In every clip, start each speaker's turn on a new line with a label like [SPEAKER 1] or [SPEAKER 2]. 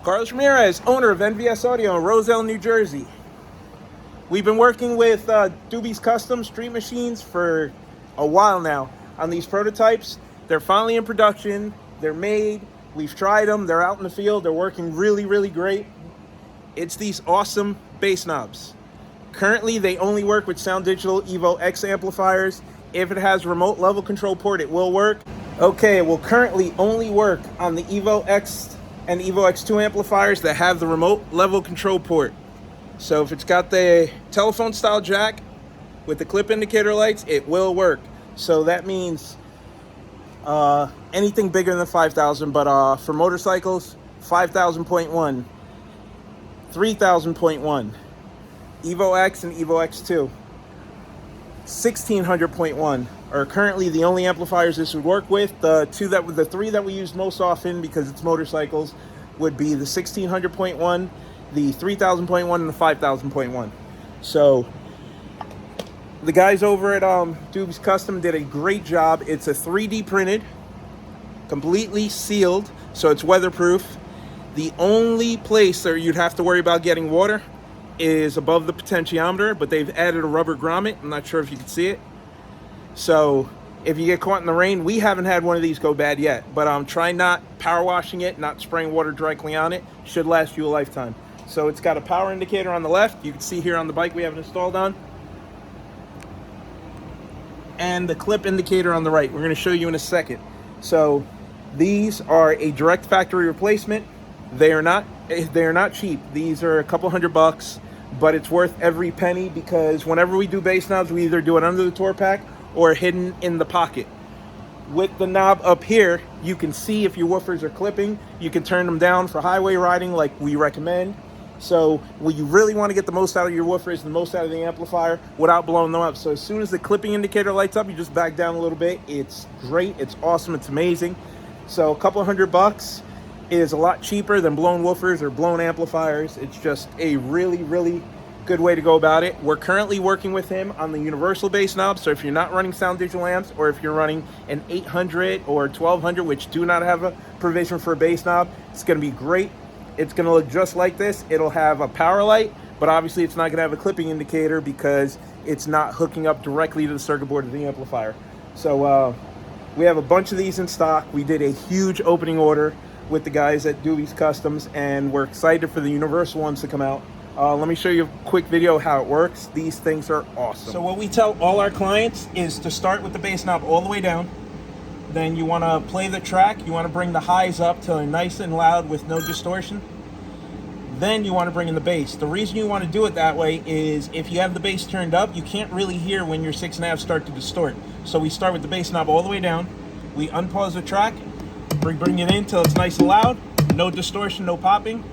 [SPEAKER 1] Carlos Ramirez, owner of NVS Audio in Roselle, New Jersey. We've been working with Doobie's Custom Street Machines for a while now on these prototypes. They're finally in production. They're made. We've tried them. They're out in the field. They're working really, really great. It's these awesome bass knobs. Currently, they only work with Sound Digital Evo X amplifiers. If it has remote level control port, it will work. Okay, it will currently only work on the Evo X and Evo X2 amplifiers that have the remote level control port. So if it's got the telephone style jack with the clip indicator lights, it will work. So that means anything bigger than 5,000, but for motorcycles, 5,000.1, 3,000.1, Evo X and Evo X2, 1,600.1 are currently the only amplifiers this would work with. The three that we use most often because it's motorcycles would be the 1,600.1, the 3,000.1, and the 5,000.1. So the guys over at Doobie's Custom did a great job. It's a 3D printed, completely sealed, so it's weatherproof. The only place that you'd have to worry about getting water is above the potentiometer, but they've added a rubber grommet. I'm not sure if you can see it. So if you get caught in the rain, we haven't had one of these go bad yet, but try not power washing it, not spraying water directly on it. Should last you a lifetime. So it's got a power indicator on the left. You can see here on the bike we have it installed on. And the clip indicator on the right. We're going to show you in a second. So these are a direct factory replacement. They are not cheap. These are a couple $100, but it's worth every penny because whenever we do bass knobs, we either do it under the tour pack or hidden in the pocket. With the knob up here, you can see if your woofers are clipping. You can turn them down for highway riding like we recommend. So when you really want to get the most out of your woofers, the most out of the amplifier without blowing them up. So as soon as the clipping indicator lights up, you just back down a little bit. It's great, it's awesome, it's amazing. So a couple $100 is a lot cheaper than blown woofers or blown amplifiers. It's just a really, really good way to go about it. We're currently working with him on the universal bass knob. So if you're not running Sound Digital amps, or if you're running an 800 or 1200, which do not have a provision for a bass knob, it's going to be great. It's going to look just like this. It'll have a power light, but obviously it's not going to have a clipping indicator because it's not hooking up directly to the circuit board of the amplifier. So we have a bunch of these in stock. We did a huge opening order with the guys at Doobie's Customs, and we're excited for the universal ones to come out. Let me show you a quick video of how it works. These things are awesome. So what we tell all our clients is to start with the bass knob all the way down. Then you want to play the track. You want to bring the highs up to nice and loud with no distortion. Then you want to bring in the bass. The reason you want to do it that way is if you have the bass turned up, you can't really hear when your 6.5 start to distort. So we start with the bass knob all the way down. We unpause the track. We bring it in till it's nice and loud. No distortion, no popping.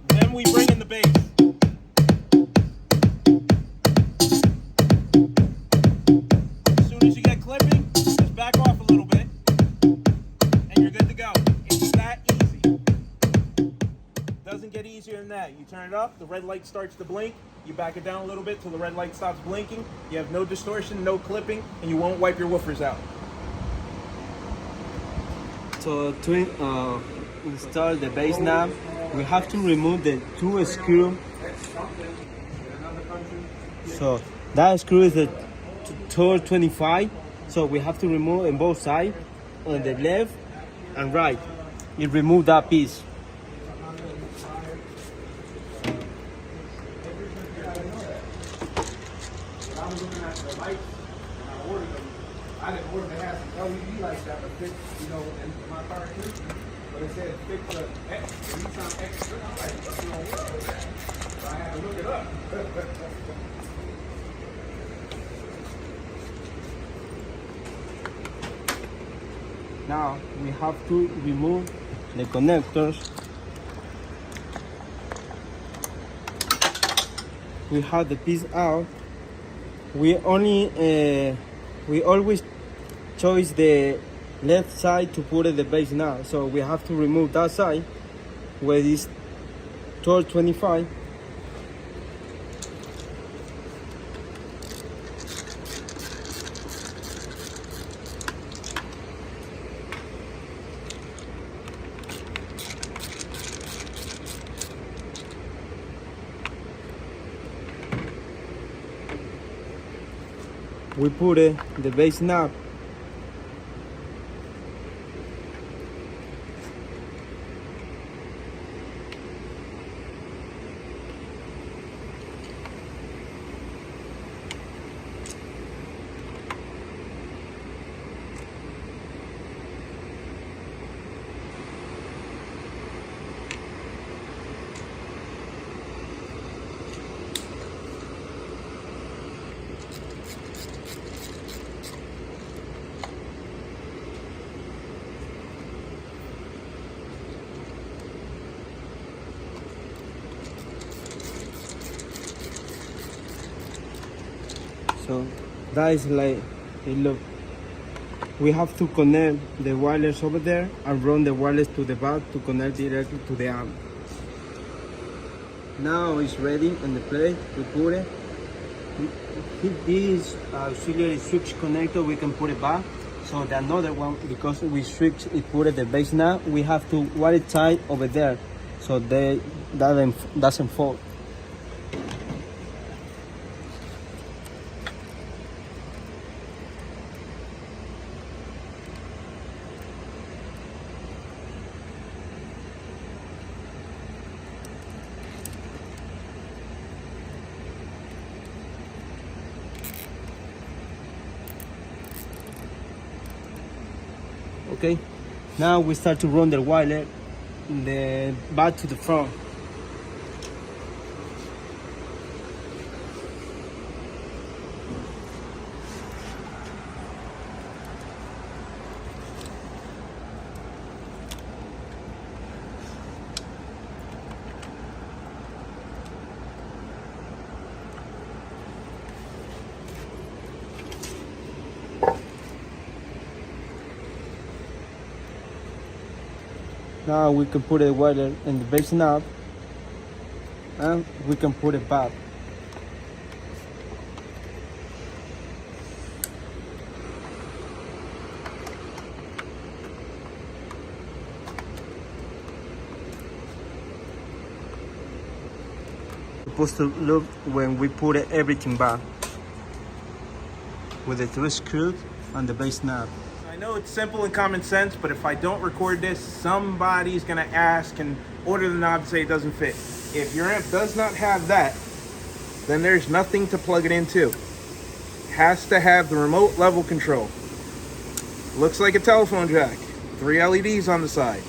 [SPEAKER 1] Then we bring in the bass. As soon as you get clipping, just back off a little bit and you're good to go. It's that easy. Doesn't get easier than that. You turn it up, the red light starts to blink. You back it down a little bit till the red light stops blinking. You have no distortion, no clipping, and you won't wipe your woofers out.
[SPEAKER 2] So to install the bass knob, we have to remove the two screws. So that screw is the Torx 25. So we have to remove on both sides, on the left and right. You remove that piece.
[SPEAKER 1] I was looking at the lights and I ordered them. I didn't order to have some LED lights that would fit, in my car too. But it said fit the Nissan X. I'm like, what's wrong with that? So I had to look it up.
[SPEAKER 2] Now we have to remove the connectors. We have the piece out. We always choose the left side to put the bass knob. So we have to remove that side where this Torx 25. we put the bass knob. So that is like it look. We have to connect the wireless over there and run the wireless to the back to connect directly to the amp. Now it's ready on the plate. We put it. This auxiliary switch connector, we can put it back. So the another one, because we switch it, put it the bass knob, we have to wire it tight over there, so that doesn't fall. Okay, now we start to run the wire the back to the front. Now we can put the wire in the bass knob and we can put it back. Supposed to look when we put everything back with the 2 screws and the bass knob.
[SPEAKER 1] I know it's simple and common sense, but if I don't record this, somebody's gonna ask and order the knob and say it doesn't fit. If your amp does not have that, then there's nothing to plug it into. Has to have the remote level control. Looks like a telephone jack. 3 LEDs on the side.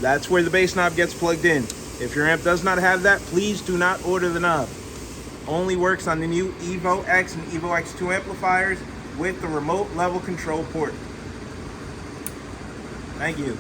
[SPEAKER 1] That's where the bass knob gets plugged in. If your amp does not have that, please do not order the knob. Only works on the new Evo X and Evo X2 amplifiers with the remote level control port. Thank you.